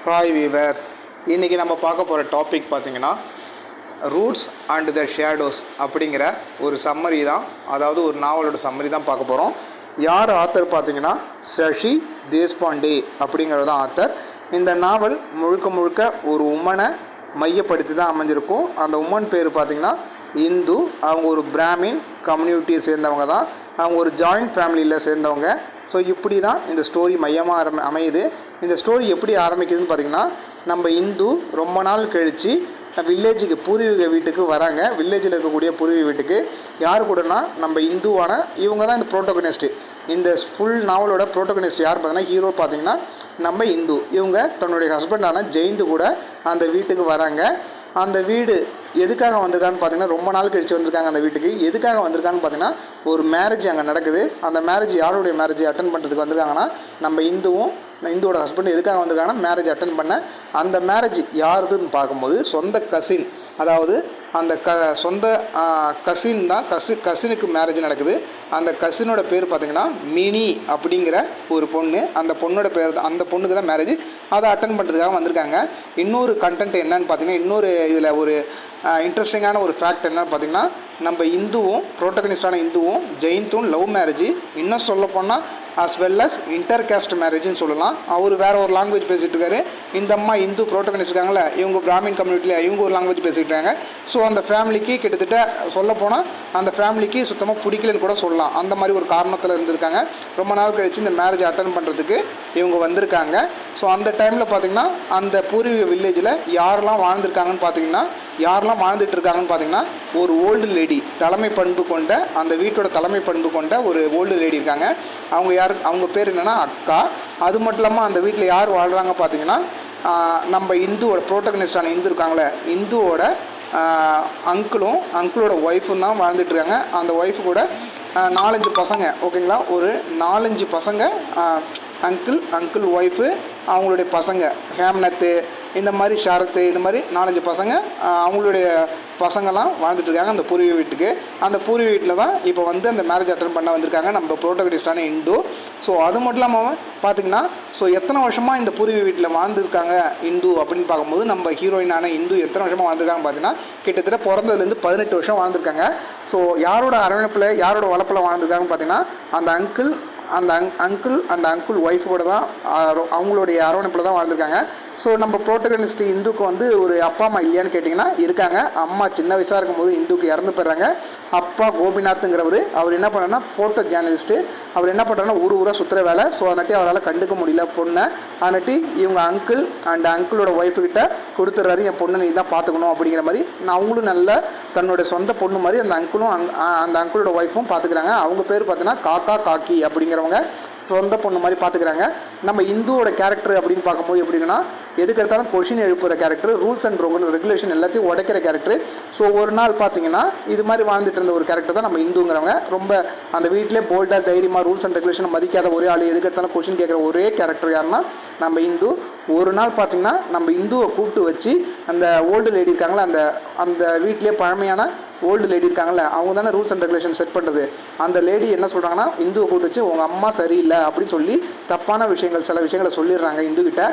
Hi viewers, இன்றைக்கி நம்ம பார்க்க போகிற டாபிக் பார்த்திங்கன்னா ரூட்ஸ் அண்ட் த ஷேடோஸ் அப்படிங்கிற ஒரு சம்மரி தான். அதாவது ஒரு நாவலோட சம்மரி தான் பார்க்க போகிறோம். யார் ஆத்தர் பார்த்திங்கன்னா சசி தேஷ்பாண்டே அப்படிங்கிறது தான் ஆத்தர். இந்த நாவல் முழுக்க முழுக்க ஒரு உமனை மையப்படுத்தி தான் அமைஞ்சிருக்கும். அந்த உமன் பேர் பார்த்திங்கன்னா இந்து. அவங்க ஒரு பிராமின் கம்யூனிட்டியை சேர்ந்தவங்க தான். அவங்க ஒரு ஜாயிண்ட் ஃபேமிலியில் சேர்ந்தவங்க. ஸோ இப்படி தான் இந்த ஸ்டோரி மையமாக அமையுது. இந்த ஸ்டோரி எப்படி ஆரம்பிக்குதுன்னு பார்த்திங்கன்னா, நம்ம இந்து ரொம்ப நாள் கழித்து வில்லேஜுக்கு பூர்வீக வீட்டுக்கு வராங்க. வில்லேஜில் இருக்கக்கூடிய பூர்வீக வீட்டுக்கு யார் கூடனா நம்ம இந்துவான இவங்க தான் இந்த ப்ரோட்டோகனிஸ்ட்டு. இந்த ஃபுல் நாவலோட ப்ரோட்டோகனிஸ்ட் யார் பார்த்தீங்கன்னா ஹீரோ பார்த்திங்கன்னா நம்ம இந்து. இவங்க தன்னுடைய ஹஸ்பண்டான ஜெயந்து கூட அந்த வீட்டுக்கு வராங்க. அந்த வீடு எதுக்காக வந்திருக்கான்னு பார்த்தீங்கன்னா, ரொம்ப நாள் கழிச்சு வந்திருக்காங்க அந்த வீட்டுக்கு. எதுக்காக வந்திருக்கான்னு பார்த்தீங்கன்னா, ஒரு மேரேஜ் அங்கே நடக்குது. அந்த மேரேஜ் யாருடைய மேரேஜ் அட்டன் பண்ணுறதுக்கு வந்திருக்காங்கன்னா, நம்ம இந்துவோட ஹஸ்பண்ட் எதுக்காக வந்திருக்காங்கன்னா மேரேஜ் அட்டன் பண்ண. அந்த மேரேஜ் யாருதுன்னு பார்க்கும்போது சொந்த கசின், அதாவது அந்த சொந்த கசின் தான். கசினுக்கு மேரேஜ் நடக்குது. அந்த கசினோட பேர் பார்த்திங்கன்னா மினி அப்படிங்கிற ஒரு பொண்ணு. அந்த பொண்ணோட பேர் தான், அந்த பொண்ணுக்கு தான் மேரேஜ். அதை அட்டன் பண்ணுறதுக்காக வந்திருக்காங்க. இன்னொரு கண்டென்ட் என்னன்னு பார்த்தீங்கன்னா, இன்னொரு இதில் ஒரு இன்ட்ரெஸ்டிங்கான ஒரு ஃபேக்ட் என்னன்னு பார்த்தீங்கன்னா, நம்ம இந்துவும் ப்ரோட்டகனிஸ்டான இந்துவும் ஜெயந்தும் லவ் மேரேஜ். இன்னும் சொல்லப்போனால் as well as inter caste மேரேஜ்னு சொல்லலாம். அவர் வேறு ஒரு லாங்குவேஜ் பேசிகிட்டு இருக்காரு. இந்த அம்மா இந்து ப்ரோட்டகனிஸ்ட் இருக்காங்களே, இவங்க பிராமின் கம்யூனிட்டியில் இவங்க ஒரு லாங்குவேஜ் பேசிகிட்டு இருக்காங்க. ஸோ அந்த ஃபேமிலிக்கு கிட்டத்தட்ட சொல்லப்போனால் அந்த ஃபேமிலிக்கு சுத்தமாக பிடிக்கலன்னு கூட சொல்லலாம். அந்த மாதிரி ஒரு காரணத்தில் இருந்திருக்காங்க. ரொம்ப நாள் கழித்து இந்த மேரேஜ் அட்டன் பண்ணுறதுக்கு இவங்க வந்திருக்காங்க. ஸோ அந்த டைமில் பார்த்திங்கன்னா அந்த பூர்வீக வில்லேஜில் யாரெல்லாம் வாழ்ந்துட்டு இருக்காங்கன்னு பார்த்தீங்கன்னா ஒரு ஓல்டு லேடி, தலைமை பண்பு கொண்ட, அந்த வீட்டோட தலைமை பண்பு கொண்ட ஒரு ஓல்டு லேடி இருக்காங்க. அவங்க பேர் என்னென்னா அக்கா. அது மட்டும் இல்லாமல் அந்த வீட்டில் யார் வாழ்கிறாங்க பார்த்தீங்கன்னா, நம்ம இந்துவோட ப்ரோட்டகனிஸ்டான இந்து இருக்காங்களே, இந்துவோட அங்கிளோட ஒய்ஃபும் தான் வாழ்ந்துட்டுருக்காங்க. அந்த ஒய்ஃபு கூட 4-5 பசங்க, ஓகேங்களா, ஒரு 4-5 பசங்க, அங்கிள் ஒய்ஃபு, அவங்களுடைய பசங்க ஹேம்னத்து, இந்த மாதிரி ஷரத்து, இந்த மாதிரி 4-5 பசங்க, அவங்களுடைய பசங்கள்லாம் வாழ்ந்துட்டுருக்காங்க அந்த பூர்வீக வீட்டுக்கு. அந்த பூர்வீக வீட்டில் தான் இப்போ வந்து அந்த மேரேஜ் அட்டன் பண்ண வந்திருக்காங்க நம்ம ப்ரோட்டகனிஸ்டான இந்து. ஸோ அது மட்டும் இல்லாமல் பார்த்திங்கன்னா, ஸோ எத்தனை வருஷமாக இந்த பூர்வீக வீட்டில் வாழ்ந்துருக்காங்க இந்து அப்படின்னு பார்க்கும்போது, நம்ம ஹீரோயினான இந்து எத்தனை வருஷமாக வாழ்ந்துருக்காங்க பார்த்தீங்கன்னா, கிட்டத்தட்ட பிறந்ததுலேருந்து 18 வருஷம் வாழ்ந்துருக்காங்க. ஸோ யாரோட அரவணைப்பில் யாரோட வளர்ப்பில் வாழ்ந்துருக்காங்கன்னு பார்த்தீங்கன்னா, அந்த அங்கிள் ஒய்ஃபோட தான், அவங்களுடைய அரவணைப்பில் தான் வாழ்ந்துருக்காங்க. ஸோ நம்ம ப்ரோட்டகனிஸ்ட் இந்துக்கு வந்து ஒரு அப்பா அம்மா இல்லையான்னு கேட்டிங்கன்னா இருக்காங்க. அம்மா சின்ன வயசாக இருக்கும்போது இந்துக்கு இறந்து போயிடுறாங்க. அப்பா கோபிநாத்துங்கிறவர், அவர் என்ன பண்ணுறாருன்னா ஃபோட்டோ ஜேர்னலிஸ்ட்டு. அவர் என்ன பண்ணுறாருன்னா ஊராக சுற்றுற வேலை. ஸோ அதனாட்டி அவரால் கண்டுக்க முடியல பொண்ணை. அதனாட்டி இவங்க அங்கிளோட ஒய்ஃபுக்கிட்ட கொடுத்துட்றாரு, என் பொண்ணை நீ தான் பார்த்துக்கணும் அப்படிங்கிற மாதிரி. அவங்களும் நல்ல தன்னோட சொந்த பொண்ணு மாதிரி அந்த அங்கிளோட ஒய்ஃபும் பார்த்துக்கிறாங்க. அவங்க பேர் பார்த்தீங்கன்னா காக்கி அப்படிங்கிறவங்க சொந்த பொண்ணு மாதிரி பார்த்துக்கிறாங்க. நம்ம இந்துவோட கேரக்டர் அப்படின்னு பார்க்கும்போது எப்படின்னா, எதுக்கு எடுத்தாலும் கொஷின் எழுப்புகிற கேரக்டர், ரூல்ஸ் அண்ட் ரெகுலேஷன் எல்லாத்தையும் உடைக்கிற கேரக்டர். ஸோ ஒரு நாள் பார்த்தீங்கன்னா இது மாதிரி வாழ்ந்துட்டு இருந்த ஒரு கேரக்டர் தான் நம்ம இந்துங்கிறவங்க. ரொம்ப அந்த வீட்டிலே போல்டாக தைரியமாக ரூல்ஸ் அண்ட் ரெகுலேஷன் மதிக்காத ஒரே ஆள், எதுக்கு எடுத்தாலும் கொஷின் கேட்குற ஒரே கேரக்டர் யாருன்னா நம்ம இந்து. ஒரு நாள் பார்த்திங்கன்னா நம்ம இந்துவை கூப்பிட்டு வச்சு, அந்த ஓல்டு லேடி இருக்காங்களே, அந்த வீட்டிலே பழமையான ஓல்டு லேடி இருக்காங்கல்ல, அவங்க தானே ரூல்ஸ் அண்ட் ரெகுலேஷன் செட் பண்ணுறது. அந்த லேடி என்ன சொல்கிறாங்கன்னா, இந்துவை கூப்பிட்டு வச்சு உங்கள் அம்மா சரியில்லை அப்படின்னு சொல்லி தப்பான சில விஷயங்களை சொல்லிடுறாங்க இந்துக்கிட்ட.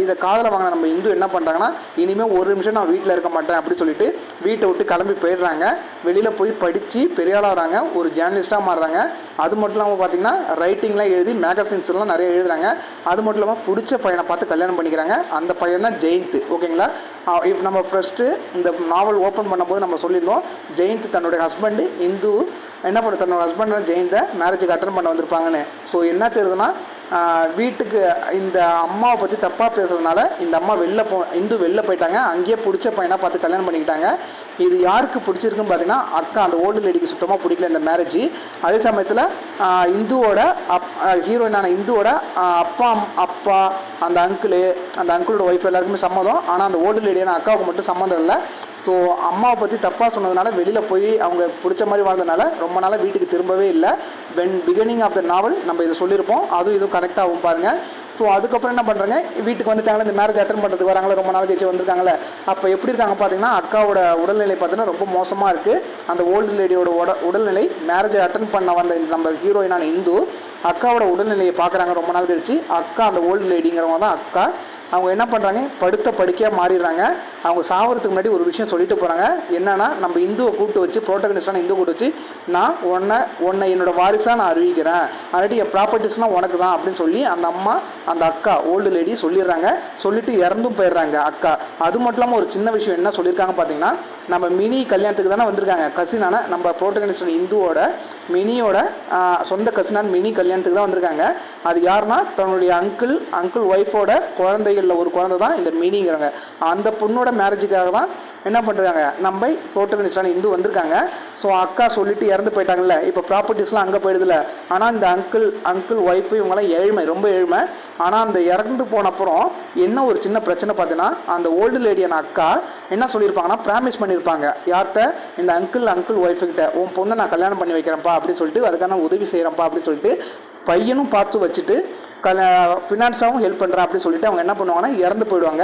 இதை காதில் வாங்கின நம்ம இந்து என்ன பண்ணுறாங்கன்னா, இனிமேல் ஒரு நிமிஷம் நான் வீட்டில் இருக்க மாட்டேன் அப்படி சொல்லிட்டு வீட்டை விட்டு கிளம்பி போயிடுறாங்க. வெளியில் போய் படித்து பெரியாளாகிறாங்க, ஒரு ஜேர்னலிஸ்ட்டாக மாறுறாங்க. அது மட்டும் இல்லாமல் பார்த்திங்கன்னா ரைட்டிங்லாம் எழுதி மேகசின்ஸ்லாம் நிறைய எழுதுறாங்க. அது மட்டும் இல்லாமல் பிடிச்ச பையனை பார்த்து கல்யாணம் பண்ணிக்கிறாங்க. அந்த பையன் தான் ஜெயந்த், ஓகேங்களா. இப்போ நம்ம ஃபஸ்ட்டு இந்த நாவல் ஓப்பன் பண்ணும்போது நம்ம சொல்லியிருந்தோம், ஜெயந்த் தன்னுடைய ஹஸ்பண்டு இந்து என்ன பண்ண தன்னோட ஹஸ்பண்ட் ஜெயந்தை மேரேஜுக்கு அட்டன் பண்ண வந்திருப்பாங்கன்னு. ஸோ என்ன தெரியுதுன்னா, வீட்டுக்கு இந்த அம்மாவை பற்றி தப்பாக பேசுறதுனால இந்த அம்மா இந்து வெளில போயிட்டாங்க. அங்கேயே பிடிச்ச பையனாக பார்த்து கல்யாணம் பண்ணிக்கிட்டாங்க. இது யாருக்கு பிடிச்சிருக்குன்னு பார்த்தீங்கன்னா, அக்கா அந்த ஓல்டு லேடிக்கு சுத்தமாக பிடிக்கல இந்த மேரேஜ். அதே சமயத்தில் இந்துவோட ஹீரோயினான இந்துவோட அப்பா அந்த அங்கிளோட ஒய்ஃப் எல்லாருக்குமே சம்மதம். ஆனால் அந்த ஓல்டு லேடியான அக்காவுக்கு மட்டும் சம்மந்தம் இல்லை. ஸோ அம்மாவை பற்றி தப்பாக சொன்னதுனால வெளியில் போய் அவங்க பிடிச்ச மாதிரி வாழ்ந்ததுனால ரொம்ப நாளாக வீட்டுக்கு திரும்பவே இல்லை. பிகினிங் ஆஃப் த நாவல் நம்ம இதை சொல்லியிருப்போம், அதுவும் இதுவும் கனெக்டாகவும் பாருங்கள். ஸோ அதுக்கப்புறம் என்ன பண்ணுறாங்க, வீட்டுக்கு வந்துட்டாங்களே, இந்த மேரேஜ் அட்டன் பண்ணுறதுக்கு வராங்களே, ரொம்ப நாள் கழிச்சு வந்திருக்காங்களே. அப்போ எப்படி இருக்காங்க பார்த்தீங்கன்னா, அக்காவோட உடல்நிலை பார்த்தீங்கன்னா ரொம்ப மோசமாக இருக்குது. அந்த ஓல்டு லேடியோட உடல்நிலை, மேரேஜை அட்டன் பண்ண வந்த நம்ம ஹீரோயினான இந்து அக்காவோட உடல்நிலையை பார்க்குறாங்க ரொம்ப நாள் கழிச்சு. அக்கா அந்த ஓல்டு லேடிங்கிறவங்க தான் அக்கா. அவங்க என்ன பண்ணுறாங்க, படுத்த படுக்கையாக மாறிடுறாங்க. அவங்க சாவறதுக்கு முன்னாடி ஒரு விஷயம் சொல்லிட்டு போகிறாங்க. என்னன்னா, நம்ம இந்துவை கூப்பிட்டு வச்சு, ப்ரோட்டகனிஸ்டான இந்து கூப்பிட்டு வச்சு, நான் உன்னை என்னோட வாரிசாக நான் அறிவிக்கிறேன், ஆல்ரெடி என் ப்ராப்பர்ட்டிஸ்லாம் உனக்கு தான் அப்படின்னு சொல்லி அந்த அம்மா அந்த அக்கா ஓல்டு லேடி சொல்லிடுறாங்க. சொல்லிட்டு இறந்தும் போயிடுறாங்க அக்கா. அது மட்டும் இல்லாமல் ஒரு சின்ன விஷயம் என்ன சொல்லியிருக்காங்க பார்த்தீங்கன்னா, நம்ம மினி கல்யாணத்துக்கு தானே வந்திருக்காங்க, கசினான நம்ம ப்ரோட்டகனிஸ்ட் இந்துவோட மினியோட சொந்த கசினான மினி கல்யாணத்துக்கு தான் வந்திருக்காங்க. அது யாருன்னா, தன்னுடைய அங்கிள் ஒய்ஃபோட குழந்தைகளில் ஒரு குழந்தை தான் இந்த மினிங்கிறவங்க. அந்த பொண்ணோட மேரேஜுக்காக தான் என்ன பண்ணுறாங்க, நம்ம ப்ரோட்டகனிஸ்டான இந்து வந்திருக்காங்க. ஸோ அக்கா சொல்லிட்டு இறந்து போயிட்டாங்கல்ல, இப்போ ப்ராப்பர்ட்டிஸ்லாம் அங்கே போயிடுதுல. ஆனால் இந்த அங்கிள் ஒய்ஃபு இவங்களாம் ஏழ்மை, ரொம்ப ஏழ்மை. ஆனால் அந்த இறந்து போனப்புறம் என்ன ஒரு சின்ன பிரச்சனை பார்த்தீங்கன்னா, அந்த ஓல்டு லேடியான அக்கா என்ன சொல்லியிருப்பாங்கன்னா, ப்ராமிஸ் பண்ணியிருப்பாங்க யார்கிட்ட, இந்த அங்கிள் ஒய்ஃபுக்கிட்ட, உன் பொண்ணை நான் கல்யாணம் பண்ணி வைக்கிறேன்ப்பா அப்படின்னு சொல்லிட்டு, அதுக்கான உதவி செய்கிறேன்ப்பா அப்படின்னு சொல்லிட்டு பையனும் பார்த்து வச்சுட்டு ஃபினான்ஸாகவும் ஹெல்ப் பண்ணுறேன் அப்படின்னு சொல்லிட்டு அவங்க என்ன பண்ணுவாங்கன்னா இறந்து போயிடுவாங்க.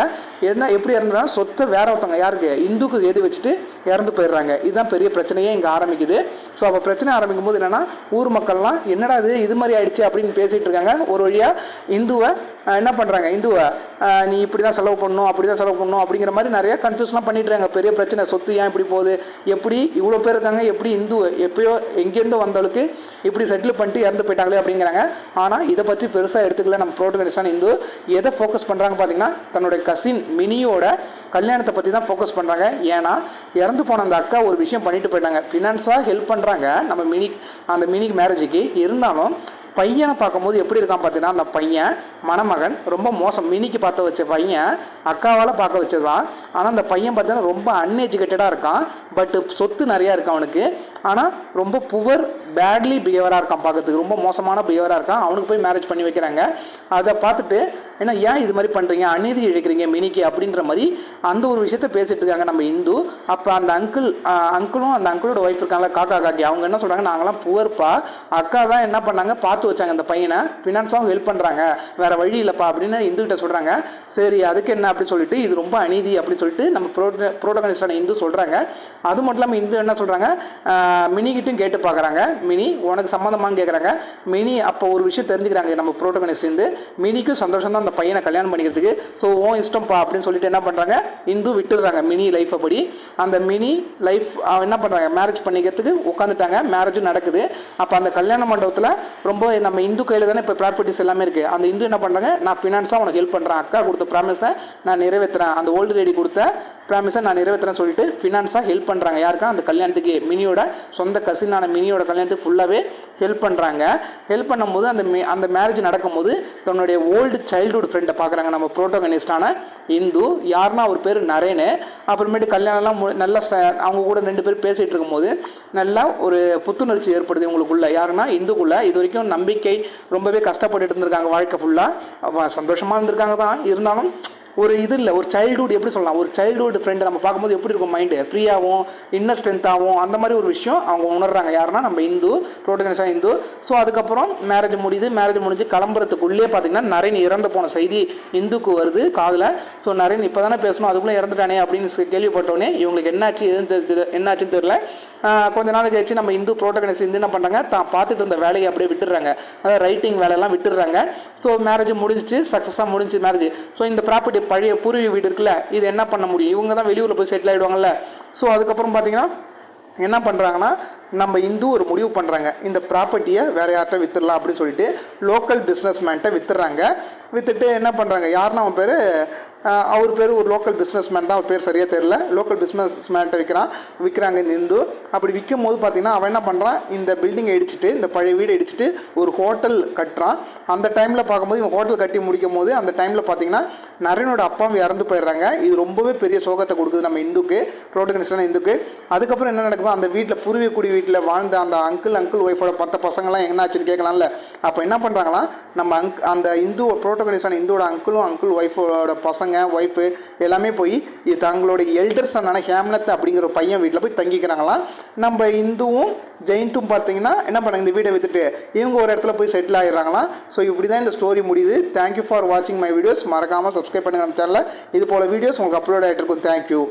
எப்படி இறந்துறாங்க, சொத்தை வேற ஒருத்தவங்க யாருக்கு, இந்துக்கு எழுதி வச்சுட்டு இறந்து போயிடுறாங்க. இதுதான் பெரிய பிரச்சனையே இங்கே ஆரம்பிக்குது. ஸோ அப்போ பிரச்சனை ஆரம்பிக்கும் போது என்னென்னா, ஊர் மக்கள்லாம் என்னடா இது மாதிரி ஆயிடுச்சு அப்படின்னு பேசிகிட்டு இருக்காங்க. ஒரு வழியாக இந்துவை என்ன பண்ணுறாங்க, இந்துவை நீ இப்படி தான் செலவு பண்ணணும், அப்படி தான் செலவு பண்ணணும் அப்படிங்கிற மாதிரி நிறைய கன்ஃபியூஸ்லாம் பண்ணிட்டுருக்காங்க. பெரிய பிரச்சனை, சொத்து ஏன் இப்படி போகுது, எப்படி இவ்வளோ பேர் இருக்காங்க, எப்படி இந்து எப்பயோ எங்கேருந்தோ வந்தவளுக்கு இப்படி செட்டில் பண்ணிட்டு இறந்து போயிட்டாங்களே அப்படிங்கிறாங்க. ஆனால் இதை பற்றி பெருசாக எடுத்துக்கல நம்ம ப்ரோட்டகனிஸ்டான இந்து. எதை ஃபோக்கஸ் பண்ணுறாங்க பார்த்தீங்கன்னா, தன்னுடைய கசின் மினியோட கல்யாணத்தை பற்றி தான் ஃபோக்கஸ் பண்ணுறாங்க. ஏன்னா இறந்து போன அந்த அக்கா ஒரு விஷயம் பண்ணிட்டு போயிட்டாங்க, ஃபினான்ஸாக ஹெல்ப் பண்ணுறாங்க நம்ம அந்த மினி மேரேஜுக்கு. இருந்தாலும் பையனை பார்க்கும்போது எப்படி இருக்கான் பார்த்தீங்கன்னா, அந்த பையன் மணமகன் ரொம்ப மோசம். மினிக்கு பார்த்து வச்ச பையன் அக்காவால் பார்க்க வச்சதான். ஆனால் அந்த பையன் பார்த்தீங்கன்னா ரொம்ப அன்எஜுகேட்டடாக இருக்கான். பட் சொத்து நிறையா இருக்கு அவனுக்கு. ஆனால் ரொம்ப புவர் பேட்லி பிஹேவராக இருக்கான், பார்க்கறதுக்கு ரொம்ப மோசமான பிஹேவராக இருக்கான். அவனுக்கு போய் மேரேஜ் பண்ணி வைக்கிறாங்க. அதை பார்த்துட்டு ஏன்னா ஏன் இது மாதிரி பண்ணுறீங்க, அநீதி இழைக்கிறீங்க மினிக்கு அப்படின்ற மாதிரி அந்த ஒரு விஷயத்த பேசிட்டு இருக்காங்க நம்ம இந்து. அப்போ அந்த அங்கிளும் அந்த அங்கிளோட ஒய்ஃப் இருக்காங்களா, காக்கி, அவங்க என்ன சொல்கிறாங்க, நாங்களாம் புவர்ப்பா, அக்கா தான் என்ன பண்ணாங்க, பார்த்து வச்சாங்க அந்த பையனை, ஃபினான்ஸாகவும் ஹெல்ப் பண்ணுறாங்க, வேறு வழி இல்லைப்பா அப்படின்னு இந்துக்கிட்ட சொல்கிறாங்க. சரி அதுக்கு என்ன அப்படின்னு சொல்லிட்டு, இது ரொம்ப அநீதி அப்படின்னு சொல்லிட்டு நம்ம ப்ரோட்டகனிஸ்டான இந்து சொல்கிறாங்க. அது மட்டும் இல்லாமல் இந்து என்ன சொல்கிறாங்க, மினிக்கிட்டும் கேட்டு பார்க்குறாங்க, மினி உனக்கு சம்மந்தமானு கேட்குறாங்க. மினி அப்போ ஒரு விஷயம் தெரிஞ்சுக்கிறாங்க நம்ம ப்ரோட்டகனிஸ்ட் இருந்து, மினிக்கும் சந்தோஷம் தான் அந்த பையனை கல்யாணம் பண்ணிக்கிறதுக்கு. ஸோ ஓ இஷ்டம்ப்பா அப்படின்னு சொல்லிட்டு என்ன பண்ணுறாங்க, இந்து விட்டுடுறாங்க மினி லைஃப்பை படி. அந்த மினி லைஃப் என்ன பண்ணுறாங்க, மேரேஜ் பண்ணிக்கிறதுக்கு உட்காந்துட்டாங்க. மேரேஜும் நடக்குது. அப்போ அந்த கல்யாண மண்டபத்தில் ரொம்ப நம்ம இந்து கையில் தானே இப்போ ப்ராப்பர்ட்டிஸ் எல்லாமே இருக்குது. அந்த இந்து என்ன பண்ணுறாங்க, நான் ஃபினான்ஸாக உனக்கு ஹெல்ப் பண்ணுறேன், அக்கா கொடுத்த ப்ராமிஸை நான் நிறைவேற்றுறேன், அந்த ஓல்டு லேடி கொடுத்த ப்ராமிஸை நான் நிறைவேற்றுறேன்னு சொல்லிட்டு ஃபினான்ஸாக ஹெல்ப் பண்ணுறாங்க. யாருக்கா, அந்த கல்யாணத்துக்கு, மினியோட சொந்த கசினான மினியோட கல்யாணத்துக்கு ஃபுல்லாகவே ஹெல்ப் பண்ணுறாங்க. ஹெல்ப் பண்ணும்போது அந்த மேரேஜ் நடக்கும்போது தன்னுடைய ஓல்டு சைல்டுஹுட் ஃப்ரெண்டை பார்க்குறாங்க நம்ம ப்ரோட்டகனிஸ்டான இந்து. யாருன்னா அவர் பேர் நரேனு. அப்புறமேட்டு கல்யாணம்லாம் நல்லா அவங்க கூட 2 பேர் பேசிகிட்டு இருக்கும்போது நல்லா ஒரு புத்துணர்ச்சி ஏற்படுது இவங்களுக்குள்ள. யாருன்னா இந்துக்குள்ள. இது வரைக்கும் நம்பிக்கை ரொம்பவே கஷ்டப்பட்டுட்டு இருந்திருக்காங்க, வாழ்க்கை ஃபுல்லாக சந்தோஷமாக இருந்திருக்காங்க தான். இருந்தாலும் ஒரு இது இல்லை, ஒரு சைல்டுஹுட் எப்படி சொல்லலாம், ஒரு சைல்டுஹுட் ஃப்ரெண்டு நம்ம பார்க்கும்போது எப்படி இருக்கும், மைண்டு ஃப்ரீயாகவும் இன்னும் ஸ்ட்ரென்த்தாகவும் அந்த மாதிரி ஒரு விஷயம் அவங்க உணர்றாங்க. யாருன்னா நம்ம இந்து, ப்ரோட்டகனிஸ்டான இந்து. ஸோ அதுக்கப்புறம் மேரேஜ் முடிஞ்சு கிளம்புறதுக்குள்ளே பார்த்தீங்கன்னா நரேன் இறந்து போன செய்தி இந்துக்கு வருது காதில். ஸோ நரேன் இப்போ தானே பேசணும், அதுக்குள்ளே இறந்துட்டானே அப்படின்னு கேள்விப்பட்டோன்னே இவங்களுக்கு என்னாச்சுன்னு தெரியல. கொஞ்ச நாள் கழிச்சு நம்ம இந்து ப்ரோட்டகனிஸ்ட் இந்து என்ன பண்ணுறாங்க, தான் பார்த்துட்டு இருந்த வேலையை அப்படியே விட்டுடுறாங்க, அதாவது ரைட்டிங் வேலையெல்லாம் விட்டுடுறாங்க. ஸோ மேரேஜ் முடிஞ்சிச்சு, சக்ஸஸாக முடிஞ்சு மேரேஜ். ஸோ இந்த ப்ராப்பர்ட்டி பழைய பூர்வீக வீடு இருக்குல்ல, இது என்ன பண்ண முடியும், இவங்க தான் வெளியூரில் போய் செட்டில் ஆகிடுவாங்கல்ல. ஸோ அதுக்கப்புறம் பார்த்தீங்கன்னா என்ன பண்ணுறாங்கன்னா, நம்ம இந்து ஒரு முடிவு பண்ணுறாங்க, இந்த ப்ராப்பர்ட்டியை வேறு யார்கிட்ட விற்றுடலாம் அப்படின்னு சொல்லிட்டு லோக்கல் பிஸ்னஸ் மேன்ட்ட விற்றுறாங்க. விற்றுட்டு என்ன பண்ணுறாங்க, யாருன்னா அவன் பேர், அவர் பேர் ஒரு லோக்கல் பிஸ்னஸ் மேன் தான், அவர் பேர் சரியாக தெரியல. லோக்கல் பிஸ்னஸ் மேன்ட்ட விற்கிறாங்க இந்த இந்து. அப்படி விற்கும் போது பார்த்தீங்கன்னா அவன் என்ன பண்ணுறான், இந்த பில்டிங்கை இடிச்சிட்டு, இந்த பழைய வீடை இடிச்சிட்டு ஒரு ஹோட்டல் கட்டுறான். அந்த டைமில் பார்க்கும்போது இவன் ஹோட்டல் கட்டி முடிக்கும் போது அந்த டைமில் பார்த்தீங்கன்னா நரேனோட அப்பாவும் இறந்து போயிடுறாங்க. இது ரொம்பவே பெரிய சோகத்தை கொடுக்குது நம்ம இந்துக்கு, ப்ரோட்டகனிஸ்டான இந்துக்கு. அதுக்கப்புறம் என்ன நடக்குது, அந்த வீட்டில் பூர்வீகுடி வீட்டில் வாழ்ந்த அந்த அங்கிள் ஒய்ஃபோட 10 பசங்கள்லாம் என்னாச்சுன்னு கேட்கலாம்ல. அப்போ என்ன பண்ணுறாங்கன்னா, நம்ம அந்த ப்ரோட்டகனிஸ்டான இந்துவோட அங்கிள் ஒய்ஃபோட பசங்க ஒய்ஃபு எல்லாமே போய் தங்களோட எல்டர் சன்னான ஹேம்லத் அப்படிங்கிற ஒரு பையன் வீட்டில் போய் தங்கிக்கிறாங்களாம். நம்ம இந்துவும் ஜெயந்தும் பார்த்தீங்கன்னா என்ன பண்ணாங்க, இந்த வீடை விற்றுட்டு இவங்க ஒரு இடத்துல போய் செட்டில் ஆகிடுறாங்களாம். ஸோ இப்படி தான் இந்த ஸ்டோரி முடியுது. தேங்க்யூ ஃபார் வாட்சிங் மை வீடியோஸ். மறக்காமல் சப்ஸ்கிரைப் பண்ணுங்க நம்ம சேனலில். இது போல் வீடியோஸ் உங்களுக்கு அப்லோட் ஆகிட்டு இருக்கும். தேங்க்யூ.